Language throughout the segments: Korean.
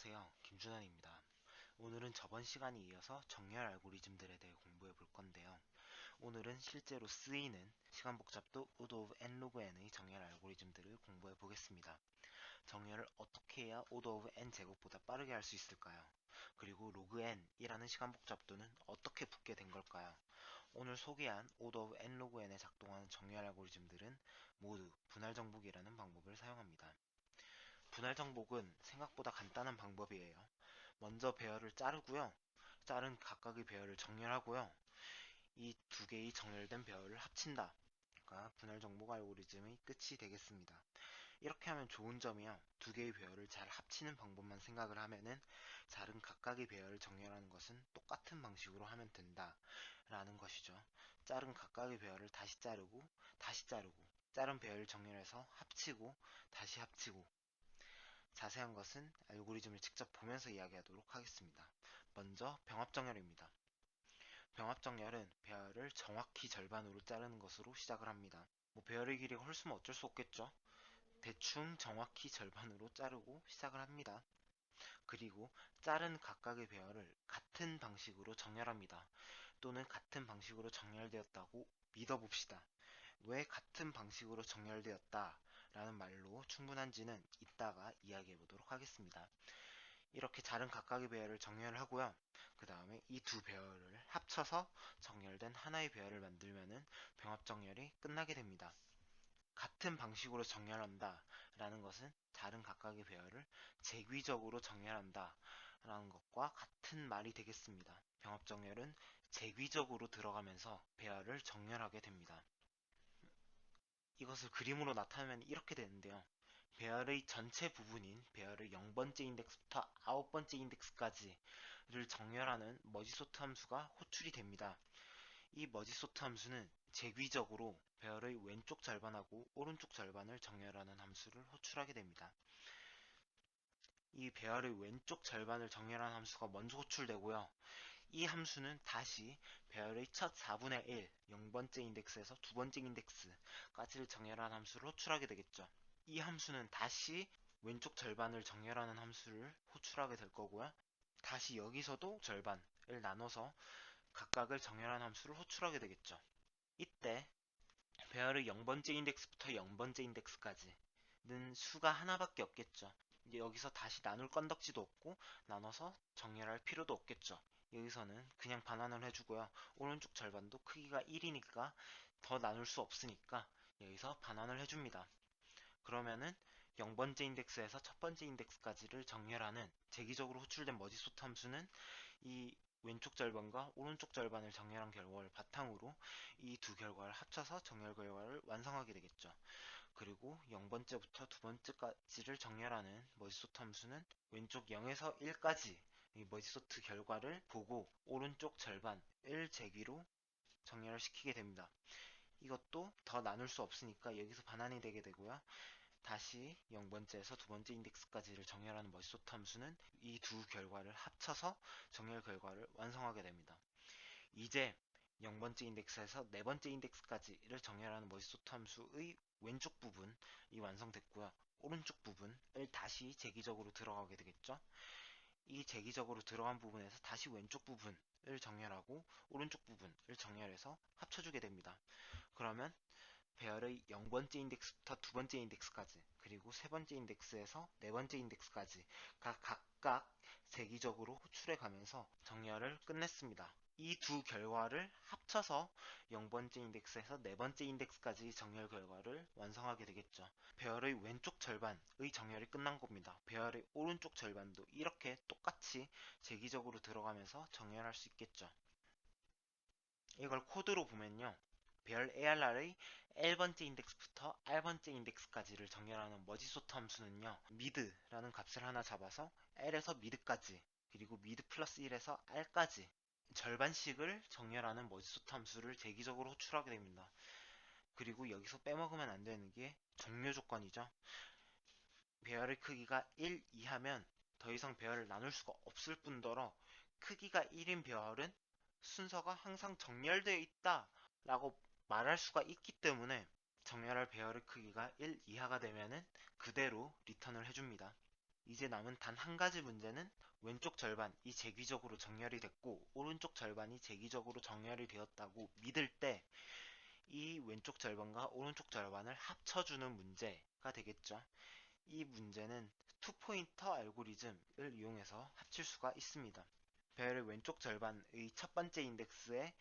안녕하세요. 김준환입니다. 오늘은 저번 시간에 이어서 정렬 알고리즘들에 대해 공부해 볼 건데요. 오늘은 실제로 쓰이는 시간복잡도 od of n log n의 정렬 알고리즘들을 공부해 보겠습니다. 정렬을 어떻게 해야 od of n 제곱보다 빠르게 할 수 있을까요? 그리고 log n이라는 시간복잡도는 어떻게 붙게 된 걸까요? 오늘 소개한 od of n log n에 작동하는 정렬 알고리즘들은 모두 분할 정복이라는 방법을 사용합니다. 분할 정복은 생각보다 간단한 방법이에요. 먼저 배열을 자르고요. 자른 각각의 배열을 정렬하고요. 이 두 개의 정렬된 배열을 합친다. 가 분할 정복 알고리즘의 끝이 되겠습니다. 이렇게 하면 좋은 점이요. 두 개의 배열을 잘 합치는 방법만 생각을 하면은 자른 각각의 배열을 정렬하는 것은 똑같은 방식으로 하면 된다. 라는 것이죠. 자른 각각의 배열을 다시 자르고 자른 배열을 정렬해서 합치고 다시 합치고 자세한 것은 알고리즘을 직접 보면서 이야기하도록 하겠습니다. 먼저 병합정렬입니다. 병합정렬은 배열을 정확히 절반으로 자르는 것으로 시작을 합니다. 배열의 길이가 홀수면 어쩔 수 없겠죠. 대충 정확히 절반으로 자르고 시작을 합니다. 그리고 자른 각각의 배열을 같은 방식으로 정렬합니다. 또는 같은 방식으로 정렬되었다고 믿어봅시다. 왜 같은 방식으로 정렬되었다 라는 말로 충분한지는 이따가 이야기해 보도록 하겠습니다. 이렇게 자른 각각의 배열을 정렬을 하고요. 그 다음에 이 두 배열을 합쳐서 정렬된 하나의 배열을 만들면은 병합 정렬이 끝나게 됩니다. 같은 방식으로 정렬한다 라는 것은 다른 각각의 배열을 재귀적으로 정렬한다 라는 것과 같은 말이 되겠습니다. 병합 정렬은 재귀적으로 들어가면서 배열을 정렬하게 됩니다. 이것을 그림으로 나타내면 이렇게 되는데요. 배열의 전체 부분인 배열의 0번째 인덱스부터 9번째 인덱스까지를 정렬하는 머지소트 함수가 호출이 됩니다. 이 머지소트 함수는 재귀적으로 배열의 왼쪽 절반하고 오른쪽 절반을 정렬하는 함수를 호출하게 됩니다. 이 배열의 왼쪽 절반을 정렬하는 함수가 먼저 호출되고요. 이 함수는 다시 배열의 첫 4분의 1, 0번째 인덱스에서 두 번째 인덱스까지를 정렬하는 함수를 호출하게 되겠죠. 이 함수는 다시 왼쪽 절반을 정렬하는 함수를 호출하게 될 거고요. 다시 여기서도 절반을 나눠서 각각을 정렬하는 함수를 호출하게 되겠죠. 이때 배열의 0번째 인덱스부터 0번째 인덱스까지는 수가 하나밖에 없겠죠. 이제 여기서 다시 나눌 건덕지도 없고 나눠서 정렬할 필요도 없겠죠. 여기서는 그냥 반환을 해주고요. 오른쪽 절반도 크기가 1이니까 더 나눌 수 없으니까 여기서 반환을 해줍니다. 그러면은 0번째 인덱스에서 첫 번째 인덱스까지를 정렬하는 재기적으로 호출된 머지소트 함수는 이 왼쪽 절반과 오른쪽 절반을 정렬한 결과를 바탕으로 이 두 결과를 합쳐서 정렬 결과를 완성하게 되겠죠. 그리고 0번째부터 두 번째까지를 정렬하는 머지소트 함수는 왼쪽 0에서 1까지 이 머지소트 결과를 보고 오른쪽 절반을 재기로 정렬을 시키게 됩니다. 이것도 더 나눌 수 없으니까 여기서 반환이 되게 되고요. 다시 0번째에서 두 번째 인덱스까지를 정렬하는 머지소트 함수는 이 두 결과를 합쳐서 정렬 결과를 완성하게 됩니다. 이제 0번째 인덱스에서 네 번째 인덱스까지를 정렬하는 머지소트 함수의 왼쪽 부분이 완성됐고요. 오른쪽 부분을 다시 재기적으로 들어가게 되겠죠. 이 재기적으로 들어간 부분에서 다시 왼쪽 부분을 정렬하고 오른쪽 부분을 정렬해서 합쳐주게 됩니다. 그러면 배열의 0번째 인덱스부터 두 번째 인덱스까지 그리고 세 번째 인덱스에서 네 번째 인덱스까지가 각각 세기적으로 호출해 가면서 정렬을 끝냈습니다. 이 두 결과를 합쳐서 0번째 인덱스에서 네 번째 인덱스까지 정렬 결과를 완성하게 되겠죠. 배열의 왼쪽 절반의 정렬이 끝난 겁니다. 배열의 오른쪽 절반도 이렇게 똑같이 세기적으로 들어가면서 정렬할 수 있겠죠. 이걸 코드로 보면요. 배열 ARR의 L번째 인덱스부터 R번째 인덱스까지를 정렬하는 머지소트 함수는요. mid라는 값을 하나 잡아서 L에서 mid까지 그리고 mid 플러스 1에서 R까지 절반씩을 정렬하는 머지소트 함수를 재기적으로 호출하게 됩니다. 그리고 여기서 빼먹으면 안 되는 게 종료 조건이죠. 배열의 크기가 1 이하면 더 이상 배열을 나눌 수가 없을 뿐더러 크기가 1인 배열은 순서가 항상 정렬되어 있다 라고 말할 수가 있기 때문에 정렬할 배열의 크기가 1 이하가 되면은 그대로 리턴을 해줍니다. 이제 남은 단 한 가지 문제는 왼쪽 절반이 재기적으로 정렬이 됐고 오른쪽 절반이 재기적으로 정렬이 되었다고 믿을 때 이 왼쪽 절반과 오른쪽 절반을 합쳐주는 문제가 되겠죠. 이 문제는 투포인터 알고리즘을 이용해서 합칠 수가 있습니다. 배열의 왼쪽 절반의 첫 번째 인덱스에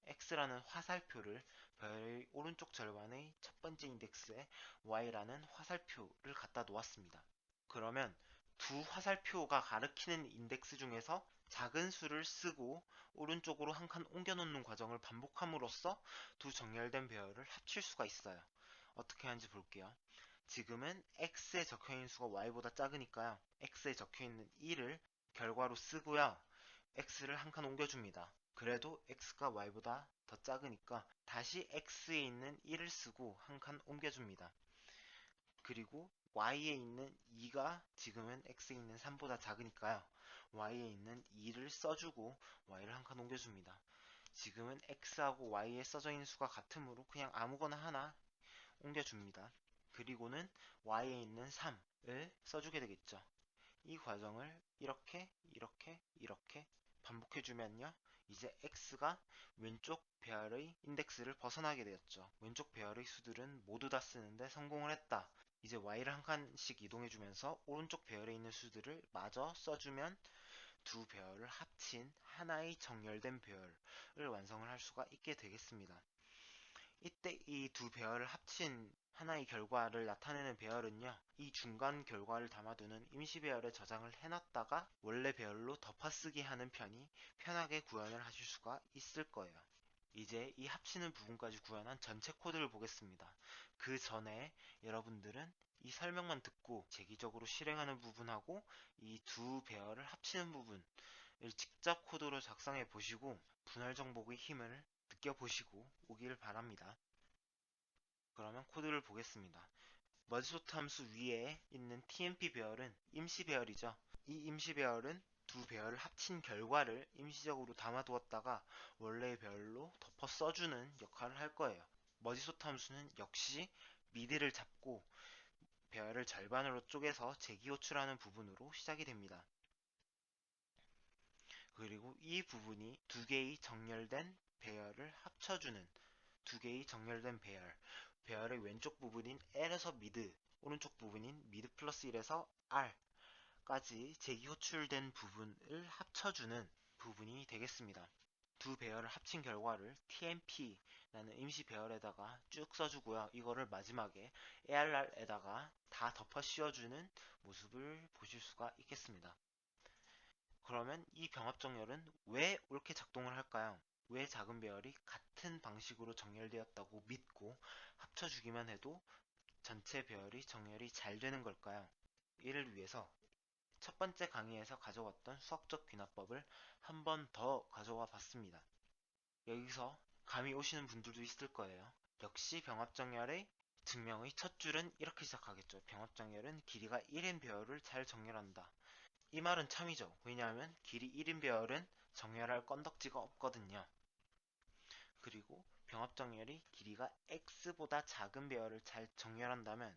x라는 화살표를 배열의 오른쪽 절반의 첫 번째 인덱스에 y라는 화살표를 갖다 놓았습니다. 그러면 두 화살표가 가리키는 인덱스 중에서 작은 수를 쓰고 오른쪽으로 한 칸 옮겨 놓는 과정을 반복함으로써 두 정렬된 배열을 합칠 수가 있어요. 어떻게 하는지 볼게요. 지금은 x에 적혀있는 수가 y보다 작으니까요. x에 적혀있는 1을 결과로 쓰고요. x를 한 칸 옮겨줍니다. 그래도 x가 y보다 더 작으니까 다시 x에 있는 1을 쓰고 한 칸 옮겨줍니다. 그리고 y에 있는 2가 지금은 x에 있는 3보다 작으니까요. y에 있는 2를 써주고 y를 한 칸 옮겨줍니다. 지금은 x하고 y에 써져 있는 수가 같으므로 그냥 아무거나 하나 옮겨줍니다. 그리고는 y에 있는 3을 써주게 되겠죠. 이 과정을 이렇게 반복해주면요. 이제 x가 왼쪽 배열의 인덱스를 벗어나게 되었죠. 왼쪽 배열의 수들은 모두 다 쓰는데 성공을 했다. 이제 y를 한 칸씩 이동해주면서 오른쪽 배열에 있는 수들을 마저 써주면 두 배열을 합친 하나의 정렬된 배열을 완성을 할 수가 있게 되겠습니다. 이때 이 두 배열을 합친 하나의 결과를 나타내는 배열은요, 이 중간 결과를 담아두는 임시 배열에 저장을 해놨다가 원래 배열로 덮어쓰기 하는 편이 편하게 구현을 하실 수가 있을 거예요. 이제 이 합치는 부분까지 구현한 전체 코드를 보겠습니다. 그 전에 여러분들은 이 설명만 듣고 재기적으로 실행하는 부분하고 이 두 배열을 합치는 부분을 직접 코드로 작성해 보시고 분할 정복의 힘을 느껴보시고 오길 바랍니다. 그러면 코드를 보겠습니다. 머지소트 함수 위에 있는 tmp 배열은 임시 배열이죠. 이 임시 배열은 두 배열을 합친 결과를 임시적으로 담아두었다가 원래의 배열로 덮어 써주는 역할을 할 거예요. 머지소트 함수는 역시 미드를 잡고 배열을 절반으로 쪼개서 재기호출하는 부분으로 시작이 됩니다. 그리고 이 부분이 두 개의 정렬된 배열을 합쳐주는 두 개의 정렬된 배열의 왼쪽 부분인 L에서 미드, 오른쪽 부분인 미드 플러스 1에서 R까지 재기호출된 부분을 합쳐주는 부분이 되겠습니다. 두 배열을 합친 결과를 TMP라는 임시 배열에다가 쭉 써주고요. 이거를 마지막에 ARR에다가 다 덮어 씌워주는 모습을 보실 수가 있겠습니다. 그러면 이 병합정렬은 왜 옳게 작동을 할까요? 왜 작은 배열이 같은 방식으로 정렬되었다고 믿고 합쳐주기만 해도 전체 배열이 정렬이 잘 되는 걸까요? 이를 위해서 첫 번째 강의에서 가져왔던 수학적 귀납법을 한 번 더 가져와 봤습니다. 여기서 감이 오시는 분들도 있을 거예요. 역시 병합정렬의 증명의 첫 줄은 이렇게 시작하겠죠. 병합정렬은 길이가 1인 배열을 잘 정렬한다. 이 말은 참이죠. 왜냐하면 길이 1인 배열은 정렬할 건덕지가 없거든요. 그리고 병합정렬이 길이가 x보다 작은 배열을 잘 정렬한다면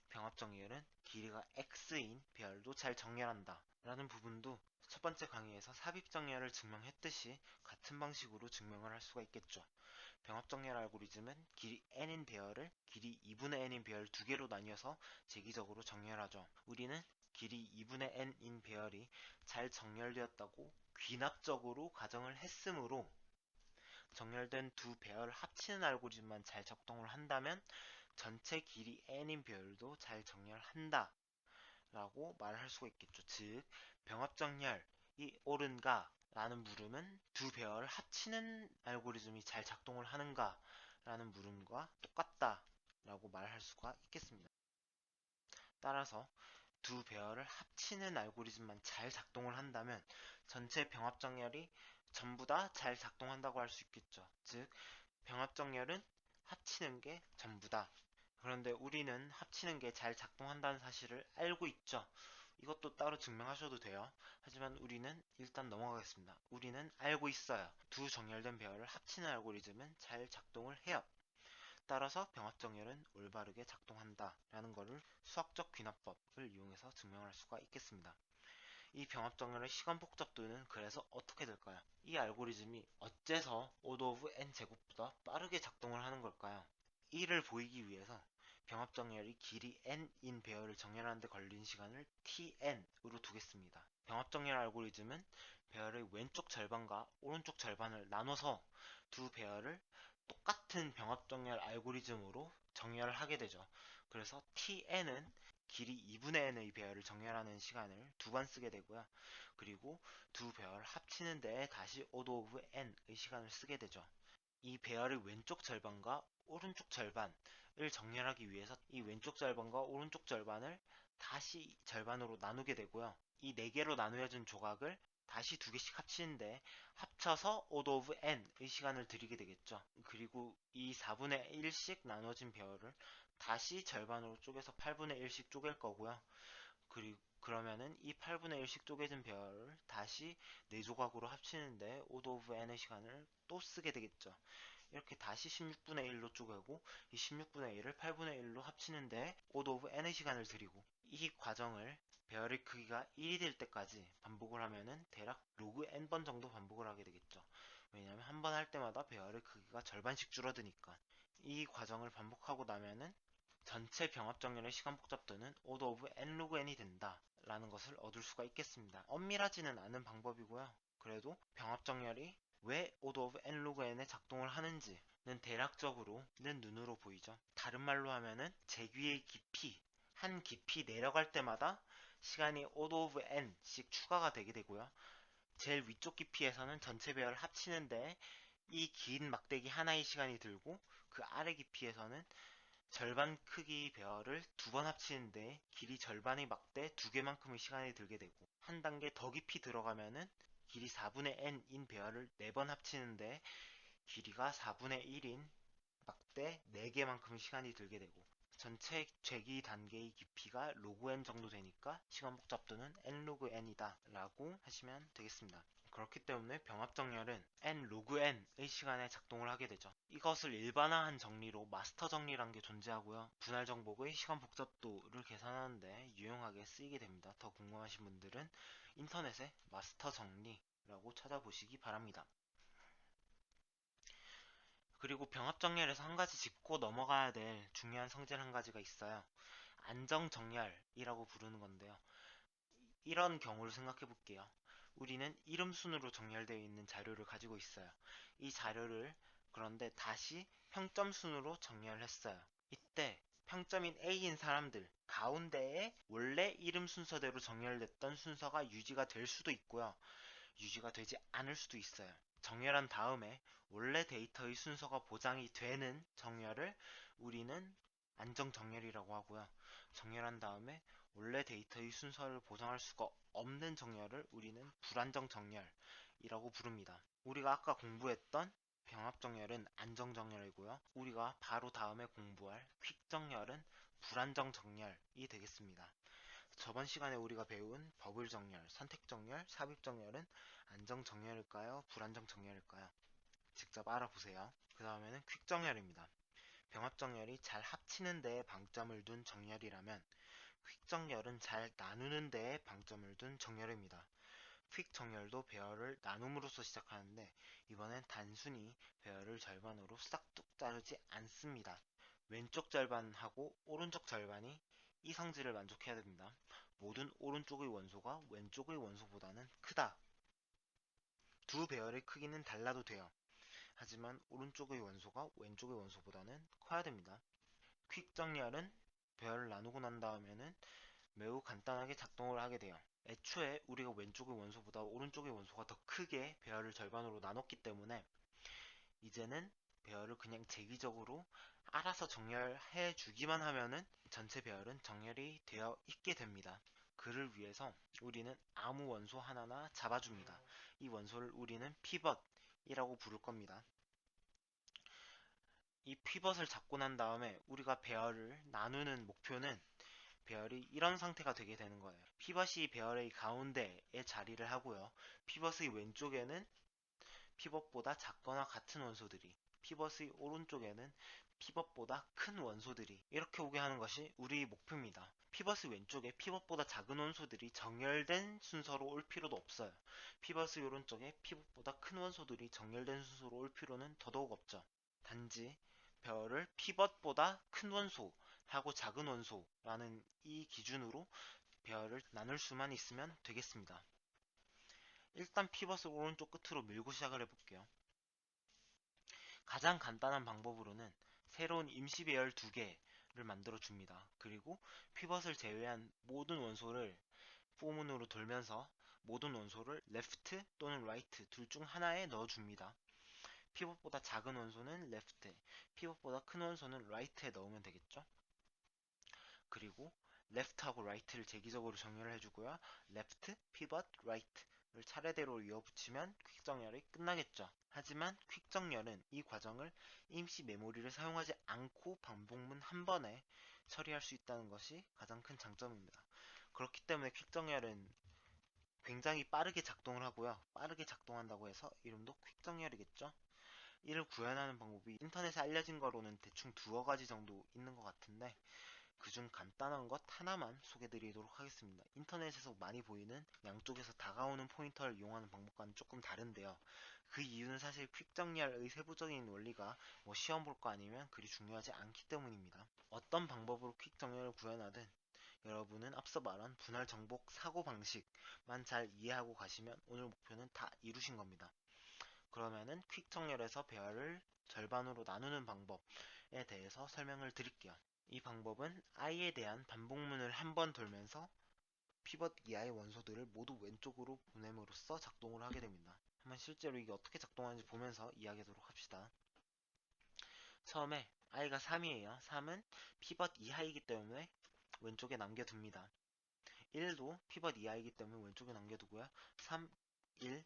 병합정렬은 길이가 x인 배열도 잘 정렬한다 라는 부분도 첫 번째 강의에서 삽입정렬을 증명했듯이 같은 방식으로 증명을 할 수가 있겠죠. 병합정렬 알고리즘은 길이 n인 배열을 길이 2분의 n인 배열 두 개로 나뉘어서 재기적으로 정렬하죠. 우리는 길이 2분의 n인 배열이 잘 정렬되었다고 귀납적으로 가정을 했으므로 정렬된 두 배열을 합치는 알고리즘만 잘 작동을 한다면 전체 길이 n인 배열도 잘 정렬한다 라고 말할 수가 있겠죠. 즉 병합정렬이 옳은가 라는 물음은 두 배열을 합치는 알고리즘이 잘 작동을 하는가 라는 물음과 똑같다 라고 말할 수가 있겠습니다. 따라서 두 배열을 합치는 알고리즘만 잘 작동을 한다면 전체 병합정렬이 전부 다 잘 작동한다고 할 수 있겠죠. 즉 병합정렬은 합치는 게 전부다. 그런데 우리는 합치는 게 잘 작동한다는 사실을 알고 있죠. 이것도 따로 증명하셔도 돼요. 하지만 우리는 일단 넘어가겠습니다. 우리는 알고 있어요. 두 정렬된 배열을 합치는 알고리즘은 잘 작동을 해요. 따라서 병합정렬은 올바르게 작동한다 라는 것을 수학적 귀납법을 이용해서 증명할 수가 있겠습니다. 이 병합정렬의 시간 복잡도는 그래서 어떻게 될까요? 이 알고리즘이 어째서 O of n 제곱보다 빠르게 작동을 하는 걸까요? 이를 보이기 위해서 병합정렬이 길이 n인 배열을 정렬하는 데 걸린 시간을 tn으로 두겠습니다. 병합정렬 알고리즘은 배열의 왼쪽 절반과 오른쪽 절반을 나눠서 두 배열을 똑같은 병합정렬 알고리즘으로 정렬을 하게 되죠. 그래서 tn은 길이 2분의 n의 배열을 정렬하는 시간을 두 번 쓰게 되고요. 그리고 두 배열 합치는 데에 다시 O of n의 시간을 쓰게 되죠. 이 배열의 왼쪽 절반과 오른쪽 절반을 정렬하기 위해서 이 왼쪽 절반과 오른쪽 절반을 다시 절반으로 나누게 되고요. 이 4개로 나누어진 조각을 다시 2개씩 합치는데 합쳐서 O of n의 시간을 들이게 되겠죠. 그리고 이 4분의 1씩 나눠진 배열을 다시 절반으로 쪼개서 8분의 1씩 쪼갤 거고요. 그러면은 이 8분의 1씩 쪼개진 배열을 다시 4조각으로 합치는데 O of n의 시간을 또 쓰게 되겠죠. 이렇게 다시 16분의 1로 쪼개고 이 16분의 1을 8분의 1로 합치는데 O of n의 시간을 들이고 이 과정을 배열의 크기가 1이 될 때까지 반복을 하면은 대략 로그 n번 정도 반복을 하게 되겠죠. 왜냐하면 한 번 할 때마다 배열의 크기가 절반씩 줄어드니까. 이 과정을 반복하고 나면은 전체 병합정렬의 시간 복잡도는 O of n log n이 된다 라는 것을 얻을 수가 있겠습니다. 엄밀하지는 않은 방법이고요. 그래도 병합정렬이 왜 O of n log n에 작동을 하는지는 대략적으로는 눈으로 보이죠. 다른 말로 하면은 제귀의 깊이, 한 깊이 내려갈 때마다 시간이 O of n씩 추가가 되게 되고요. 제일 위쪽 깊이에서는 전체 배열을 합치는데 이 긴 막대기 하나의 시간이 들고 그 아래 깊이에서는 절반 크기 배열을 두 번 합치는데 길이 절반의 막대 2개만큼의 시간이 들게 되고 한 단계 더 깊이 들어가면은 길이 4분의 n인 배열을 4번 합치는데 길이가 4분의 1인 막대 4개만큼의 시간이 들게 되고 전체 재기 단계의 깊이가 로그 n 정도 되니까 시간 복잡도는 n 로그 n이다 라고 하시면 되겠습니다. 그렇기 때문에 병합정렬은 n 로그 n의 시간에 작동을 하게 되죠. 이것을 일반화한 정리로 마스터 정리란 게 존재하고요. 분할 정복의 시간 복잡도를 계산하는데 유용하게 쓰이게 됩니다. 더 궁금하신 분들은 인터넷에 마스터 정리라고 찾아보시기 바랍니다. 그리고 병합정렬에서 한 가지 짚고 넘어가야 될 중요한 성질 한 가지가 있어요. 안정정렬이라고 부르는 건데요. 이런 경우를 생각해 볼게요. 우리는 이름 순으로 정렬되어 있는 자료를 가지고 있어요. 이 자료를 그런데 다시 평점 순으로 정렬을 했어요. 이때 평점인 A인 사람들 가운데에 원래 이름 순서대로 정렬됐던 순서가 유지가 될 수도 있고요. 유지가 되지 않을 수도 있어요. 정렬한 다음에 원래 데이터의 순서가 보장이 되는 정렬을 우리는 안정 정렬이라고 하고요. 정렬한 다음에 원래 데이터의 순서를 보장할 수가 없는 정렬을 우리는 불안정 정렬이라고 부릅니다. 우리가 아까 공부했던 병합 정렬은 안정 정렬이고요. 우리가 바로 다음에 공부할 퀵 정렬은 불안정 정렬이 되겠습니다. 저번 시간에 우리가 배운 버블 정렬, 선택 정렬, 삽입 정렬은 안정 정렬일까요? 불안정 정렬일까요? 직접 알아보세요. 그 다음에는 퀵 정렬입니다. 병합 정렬이 잘 합치는 데에 방점을 둔 정렬이라면 퀵 정렬은 잘 나누는 데에 방점을 둔 정렬입니다. 퀵 정렬도 배열을 나눔으로써 시작하는데 이번엔 단순히 배열을 절반으로 싹둑 자르지 않습니다. 왼쪽 절반하고 오른쪽 절반이 이 성질을 만족해야 됩니다. 모든 오른쪽의 원소가 왼쪽의 원소보다는 크다. 두 배열의 크기는 달라도 돼요. 하지만 오른쪽의 원소가 왼쪽의 원소보다는 커야 됩니다. 퀵 정렬은 배열을 나누고 난 다음에는 매우 간단하게 작동을 하게 돼요. 애초에 우리가 왼쪽의 원소보다 오른쪽의 원소가 더 크게 배열을 절반으로 나눴기 때문에 이제는 배열을 그냥 재기적으로 알아서 정렬해 주기만 하면은 전체 배열은 정렬이 되어 있게 됩니다. 그를 위해서 우리는 아무 원소 하나나 잡아줍니다. 이 원소를 우리는 피벗이라고 부를 겁니다. 이 피벗을 잡고 난 다음에 우리가 배열을 나누는 목표는 배열이 이런 상태가 되게 되는 거예요. 피벗이 배열의 가운데에 자리를 하고요. 피벗의 왼쪽에는 피벗보다 작거나 같은 원소들이, 피벗의 오른쪽에는 피벗보다 큰 원소들이 이렇게 오게 하는 것이 우리 목표입니다. 피벗의 왼쪽에 피벗보다 작은 원소들이 정렬된 순서로 올 필요도 없어요. 피벗의 오른쪽에 피벗보다 큰 원소들이 정렬된 순서로 올 필요는 더더욱 없죠. 단지 별을 피벗보다 큰 원소하고 작은 원소라는 이 기준으로 배열을 나눌 수만 있으면 되겠습니다. 일단 피벗을 오른쪽 끝으로 밀고 시작을 해볼게요. 가장 간단한 방법으로는 새로운 임시 배열 두 개를 만들어 줍니다. 그리고 피벗을 제외한 모든 원소를 포문으로 돌면서 모든 원소를 레프트 또는 라이트 둘 중 하나에 넣어 줍니다. 피벗보다 작은 원소는 레프트에, 피벗보다 큰 원소는 라이트에 넣으면 되겠죠. 그리고 left하고 right를 제기적으로 정렬을 해주고요. left, pivot, right를 차례대로 이어붙이면 퀵 정렬이 끝나겠죠. 하지만 퀵 정렬은 이 과정을 임시 메모리를 사용하지 않고 반복문 한 번에 처리할 수 있다는 것이 가장 큰 장점입니다. 그렇기 때문에 퀵 정렬은 굉장히 빠르게 작동을 하고요. 빠르게 작동한다고 해서 이름도 퀵 정렬이겠죠. 이를 구현하는 방법이 인터넷에 알려진 거로는 대충 두어 가지 정도 있는 것 같은데 그중 간단한 것 하나만 소개드리도록 하겠습니다. 인터넷에서 많이 보이는 양쪽에서 다가오는 포인터를 이용하는 방법과는 조금 다른데요. 그 이유는 사실 퀵 정렬의 세부적인 원리가 시험 볼 거 아니면 그리 중요하지 않기 때문입니다. 어떤 방법으로 퀵 정렬을 구현하든 여러분은 앞서 말한 분할 정복 사고방식만 잘 이해하고 가시면 오늘 목표는 다 이루신 겁니다. 그러면은 퀵 정렬에서 배열을 절반으로 나누는 방법에 대해서 설명을 드릴게요. 이 방법은 i에 대한 반복문을 한 번 돌면서 피벗 이하의 원소들을 모두 왼쪽으로 보냄으로써 작동을 하게 됩니다. 한번 실제로 이게 어떻게 작동하는지 보면서 이야기하도록 합시다. 처음에 i가 3이에요. 3은 피벗 이하이기 때문에 왼쪽에 남겨둡니다. 1도 피벗 이하이기 때문에 왼쪽에 남겨두고요. 3, 1,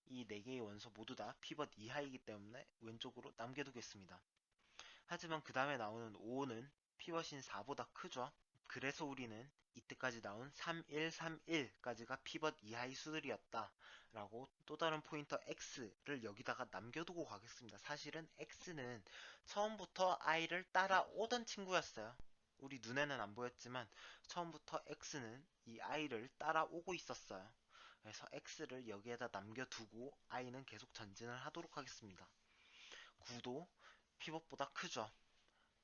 이 4개의 원소 모두 다 피벗 이하이기 때문에 왼쪽으로 남겨두겠습니다. 하지만 그 다음에 나오는 5는 피벗인 4보다 크죠. 그래서 우리는 이때까지 나온 3131까지가 피벗 이하의 수들이었다 라고 또 다른 포인터 x를 여기다가 남겨두고 가겠습니다. 사실은 x는 처음부터 i를 따라오던 친구였어요. 우리 눈에는 안 보였지만 처음부터 x는 이 i를 따라오고 있었어요. 그래서 x를 여기에다 남겨두고 i는 계속 전진을 하도록 하겠습니다. 9도 피벗보다 크죠.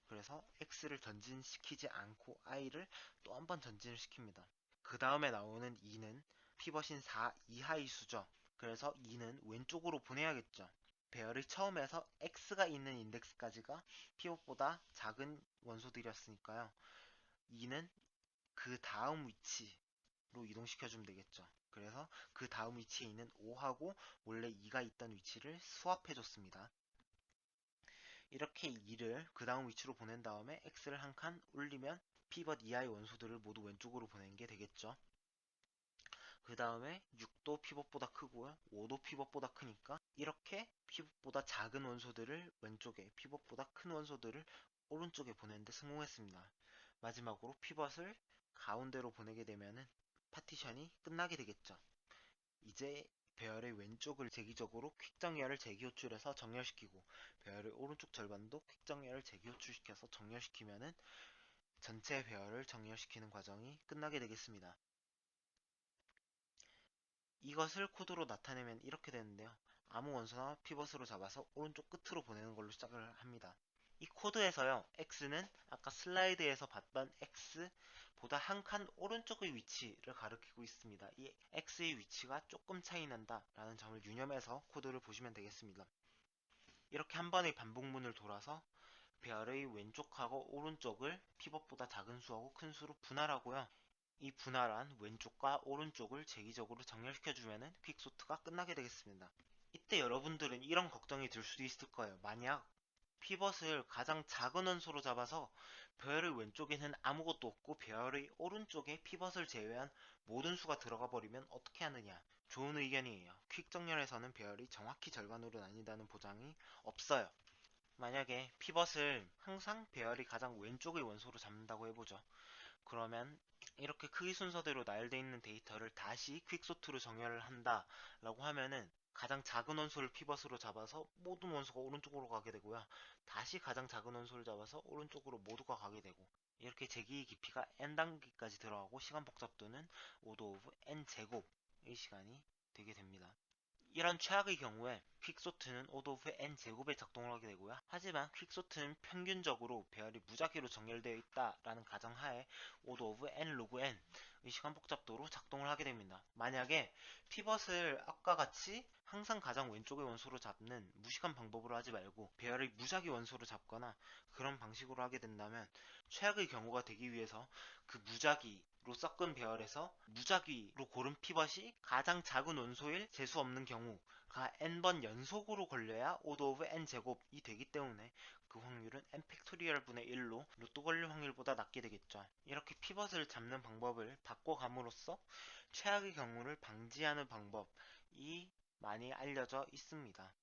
그래서 x를 전진시키지 않고 i를 또 한 번 전진을 시킵니다. 그 다음에 나오는 2는 피벗인 4 이하의 수죠. 그래서 2는 왼쪽으로 보내야겠죠. 배열의 처음에서 x가 있는 인덱스까지가 피벗보다 작은 원소들이었으니까요. 2는 그 다음 위치로 이동시켜주면 되겠죠. 그래서 그 다음 위치에 있는 5하고 원래 2가 있던 위치를 스왑해줬습니다. 이렇게 2를 그 다음 위치로 보낸 다음에 x를 한 칸 올리면 피벗 이하의 원소들을 모두 왼쪽으로 보낸 게 되겠죠. 그 다음에 6도 피벗보다 크고요. 5도 피벗보다 크니까 이렇게 피벗보다 작은 원소들을 왼쪽에, 피벗보다 큰 원소들을 오른쪽에 보내는데 성공했습니다. 마지막으로 피벗을 가운데로 보내게 되면은 파티션이 끝나게 되겠죠. 이제 배열의 왼쪽을 제기적으로 퀵정렬을 재기호출해서 정렬시키고 배열의 오른쪽 절반도 퀵정렬을 재기호출시켜서 정렬시키면은 전체 배열을 정렬시키는 과정이 끝나게 되겠습니다. 이것을 코드로 나타내면 이렇게 되는데요. 아무 원소나 피벗으로 잡아서 오른쪽 끝으로 보내는 걸로 시작을 합니다. 이 코드에서요, x는 아까 슬라이드에서 봤던 x보다 한 칸 오른쪽의 위치를 가리키고 있습니다. 이 x의 위치가 조금 차이 난다 라는 점을 유념해서 코드를 보시면 되겠습니다. 이렇게 한 번의 반복문을 돌아서 배열의 왼쪽하고 오른쪽을 피벗보다 작은 수하고 큰 수로 분할하고요. 이 분할한 왼쪽과 오른쪽을 제기적으로 정렬시켜주면 퀵소트가 끝나게 되겠습니다. 이때 여러분들은 이런 걱정이 들 수도 있을 거예요. 만약 피벗을 가장 작은 원소로 잡아서 배열의 왼쪽에는 아무것도 없고 배열의 오른쪽에 피벗을 제외한 모든 수가 들어가 버리면 어떻게 하느냐. 좋은 의견이에요. 퀵 정렬에서는 배열이 정확히 절반으로 나뉜다는 보장이 없어요. 만약에 피벗을 항상 배열이 가장 왼쪽의 원소로 잡는다고 해보죠. 그러면 이렇게 크기 순서대로 나열되어 있는 데이터를 다시 퀵소트로 정렬을 한다 라고 하면은 가장 작은 원소를 피벗으로 잡아서 모든 원소가 오른쪽으로 가게 되고요. 다시 가장 작은 원소를 잡아서 오른쪽으로 모두가 가게 되고, 이렇게 제기의 깊이가 n 단계까지 들어가고 시간 복잡도는 오더 오브 n 제곱의 시간이 되게 됩니다. 이런 최악의 경우에 퀵소트는 오더 오브 n 제곱에 작동을 하게 되고요. 하지만 퀵소트는 평균적으로 배열이 무작위로 정렬되어 있다라는 가정하에 오더 오브 n 로그 n의 시간 복잡도로 작동을 하게 됩니다. 만약에 피벗을 아까 같이 항상 가장 왼쪽의 원소로 잡는 무식한 방법으로 하지 말고 배열을 무작위 원소로 잡거나 그런 방식으로 하게 된다면 최악의 경우가 되기 위해서 그 무작위로 섞은 배열에서 무작위로 고른 피벗이 가장 작은 원소일 재수 없는 경우가 n번 연속으로 걸려야 오더 오브 n 제곱이 되기 때문에 그 확률은 n 팩토리얼 분의 1로 로또 걸릴 확률보다 낮게 되겠죠. 이렇게 피벗을 잡는 방법을 바꿔감으로써 최악의 경우를 방지하는 방법이 많이 알려져 있습니다.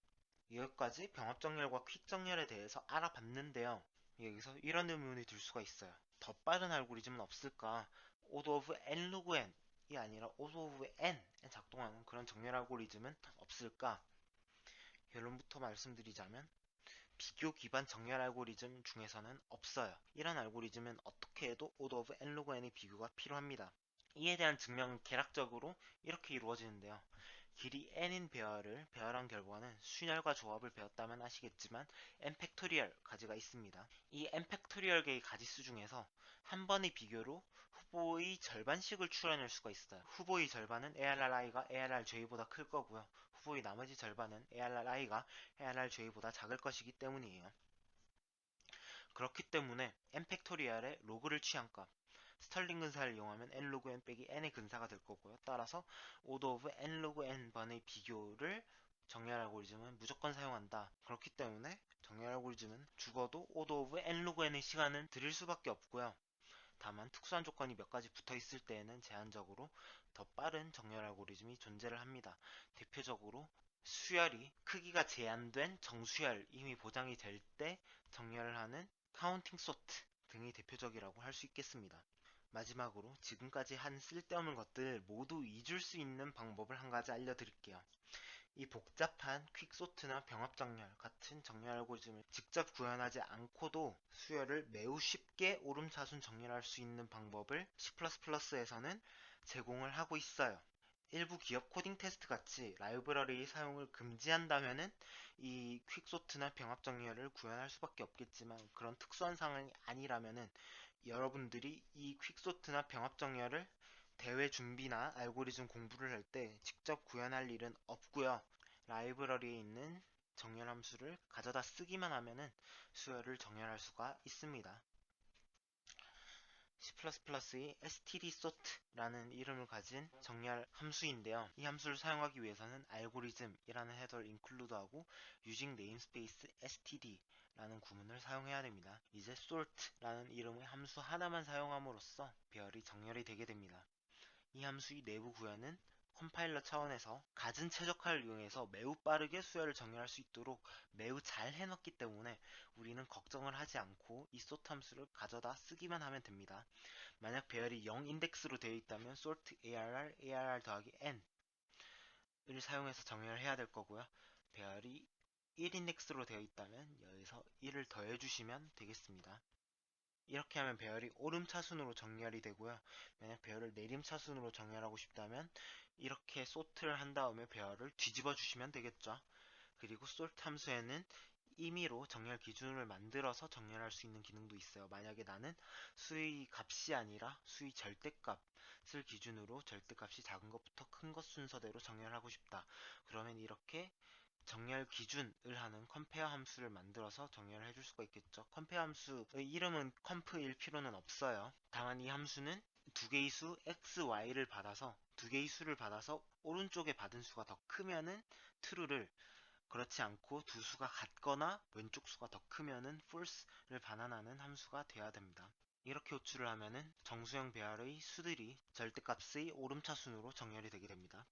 여기까지 병합정렬과 퀵정렬에 대해서 알아봤는데요. 여기서 이런 의문이 들 수가 있어요. 더 빠른 알고리즘은 없을까? 오더 오브 n 로그 n이 아니라 오더 오브 n에 작동하는 그런 정렬 알고리즘은 없을까? 결론부터 말씀드리자면 비교 기반 정렬 알고리즘 중에서는 없어요. 이런 알고리즘은 어떻게 해도 오더 오브 n 로그 n의 비교가 필요합니다. 이에 대한 증명은 계략적으로 이렇게 이루어지는데요. 길이 n인 배열을 배열한 결과는 순열과 조합을 배웠다면 아시겠지만 n 팩토리얼 가지가 있습니다. 이 n 팩토리얼 개의 가지수 중에서 한 번의 비교로 후보의 절반씩을 추론할 수가 있어요. 후보의 절반은 ARRI가 ARRJ보다 클 거고요. 후보의 나머지 절반은 ARRI가 ARRJ보다 작을 것이기 때문이에요. 그렇기 때문에 n 팩토리얼의 로그를 취한 값 스털링 근사를 이용하면 n 로그 n 빼기 n의 근사가 될 거고요. 따라서 오더 오브 n 로그 n 번의 비교를 정렬 알고리즘은 무조건 사용한다. 그렇기 때문에 정렬 알고리즘은 죽어도 오더 오브 n 로그 n의 시간은 드릴 수밖에 없고요. 다만 특수한 조건이 몇 가지 붙어 있을 때에는 제한적으로 더 빠른 정렬 알고리즘이 존재를 합니다. 대표적으로 수열이 크기가 제한된 정수열 이미 보장이 될 때 정렬을 하는 카운팅 소트 등이 대표적이라고 할 수 있겠습니다. 마지막으로 지금까지 한 쓸데없는 것들 모두 잊을 수 있는 방법을 한 가지 알려드릴게요. 이 복잡한 퀵소트나 병합정렬 같은 정렬 알고리즘을 직접 구현하지 않고도 수열을 매우 쉽게 오름차순 정렬할 수 있는 방법을 C++에서는 제공을 하고 있어요. 일부 기업 코딩 테스트 같이 라이브러리의 사용을 금지한다면은 이 퀵소트나 병합정렬을 구현할 수밖에 없겠지만 그런 특수한 상황이 아니라면은 여러분들이 이 퀵소트나 병합정렬을 대회 준비나 알고리즘 공부를 할 때 직접 구현할 일은 없고요. 라이브러리에 있는 정렬 함수를 가져다 쓰기만 하면은 수열을 정렬할 수가 있습니다. C++의 stdsort 라는 이름을 가진 정렬 함수인데요. 이 함수를 사용하기 위해서는 알고리즘이라는 헤더를 include하고 using namespace std라는 구문을 사용해야 됩니다. 이제 sort라는 이름의 함수 하나만 사용함으로써 배열이 정렬이 되게 됩니다. 이 함수의 내부 구현은 컴파일러 차원에서 갖은 최적화를 이용해서 매우 빠르게 수열을 정렬할 수 있도록 매우 잘 해놨기 때문에 우리는 걱정을 하지 않고 이 sort 함수를 가져다 쓰기만 하면 됩니다. 만약 배열이 0 인덱스로 되어 있다면 sort arr arr 더하기 n을 사용해서 정렬을 해야 될 거고요. 배열이 1 인덱스로 되어 있다면 여기서 1을 더해 주시면 되겠습니다. 이렇게 하면 배열이 오름차순으로 정렬이 되고요. 만약 배열을 내림차순으로 정렬하고 싶다면 이렇게 sort를 한 다음에 배열을 뒤집어 주시면 되겠죠. 그리고 sort 함수에는 임의로 정렬 기준을 만들어서 정렬할 수 있는 기능도 있어요. 만약에 나는 수의 값이 아니라 수의 절대값을 기준으로 절대값이 작은 것부터 큰 것 순서대로 정렬하고 싶다. 그러면 이렇게 정렬 기준을 하는 컴페어 함수를 만들어서 정렬을 해줄 수가 있겠죠. 컴페어 함수의 이름은 컴프일 필요는 없어요. 다만 이 함수는 두 개의 수 x, y를 받아서 두 개의 수를 받아서 오른쪽에 받은 수가 더 크면은 true를 그렇지 않고 두 수가 같거나 왼쪽 수가 더 크면은 false를 반환하는 함수가 되어야 됩니다. 이렇게 호출을 하면은 정수형 배열의 수들이 절대값의 오름차순으로 정렬이 되게 됩니다.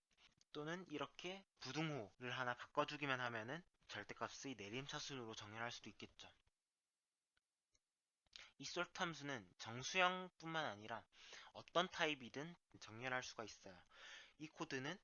또는 이렇게 부등호를 하나 바꿔주기만 하면은 절대값의 내림차순으로 정렬할 수도 있겠죠. 이 sort 함수는 정수형뿐만 아니라 어떤 타입이든 정렬할 수가 있어요. 이 코드는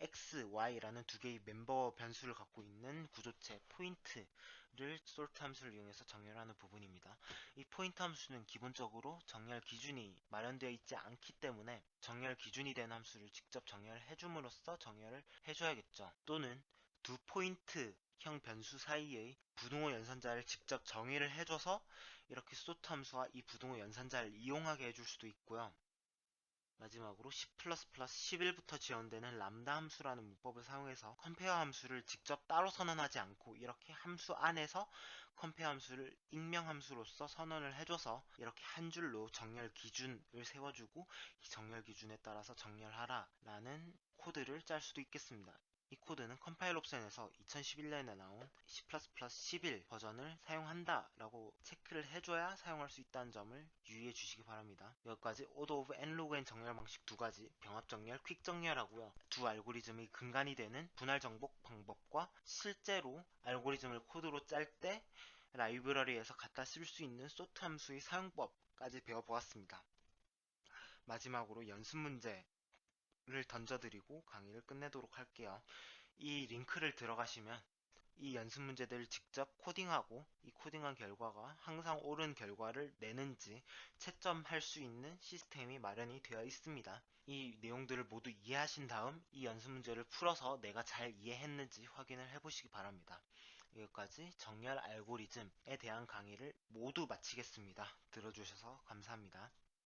x, y라는 두 개의 멤버 변수를 갖고 있는 구조체 포인트를 sort 함수를 이용해서 정렬하는 부분입니다. 이 포인트 함수는 기본적으로 정렬 기준이 마련되어 있지 않기 때문에 정렬 기준이 된 함수를 직접 정렬해 줌으로써 정렬을 해줘야겠죠. 또는 두 포인트형 변수 사이의 부등호 연산자를 직접 정의를 해줘서 이렇게 sort 함수와 이 부등호 연산자를 이용하게 해줄 수도 있고요. 마지막으로 C++11부터 지원되는 람다 함수라는 문법을 사용해서 컴페어 함수를 직접 따로 선언하지 않고 이렇게 함수 안에서 컴페어 함수를 익명 함수로서 선언을 해줘서 이렇게 한 줄로 정렬 기준을 세워주고 이 정렬 기준에 따라서 정렬하라 라는 코드를 짤 수도 있겠습니다. 이 코드는 컴파일 옵션에서 2011년에 나온 C++11 버전을 사용한다 라고 체크를 해줘야 사용할 수 있다는 점을 유의해 주시기 바랍니다. 여기까지 order of nlogn 정렬 방식 두 가지, 병합 정렬, 퀵 정렬하고요. 두 알고리즘의 근간이 되는 분할 정복 방법과 실제로 알고리즘을 코드로 짤 때 라이브러리에서 갖다 쓸 수 있는 sort 함수의 사용법까지 배워보았습니다. 마지막으로 연습 문제를 던져드리고 강의를 끝내도록 할게요. 이 링크를 들어가시면 이 연습 문제들을 직접 코딩하고 이 코딩한 결과가 항상 옳은 결과를 내는지 채점할 수 있는 시스템이 마련이 되어 있습니다. 이 내용들을 모두 이해하신 다음 이 연습 문제를 풀어서 내가 잘 이해했는지 확인을 해보시기 바랍니다. 여기까지 정렬 알고리즘에 대한 강의를 모두 마치겠습니다. 들어주셔서 감사합니다.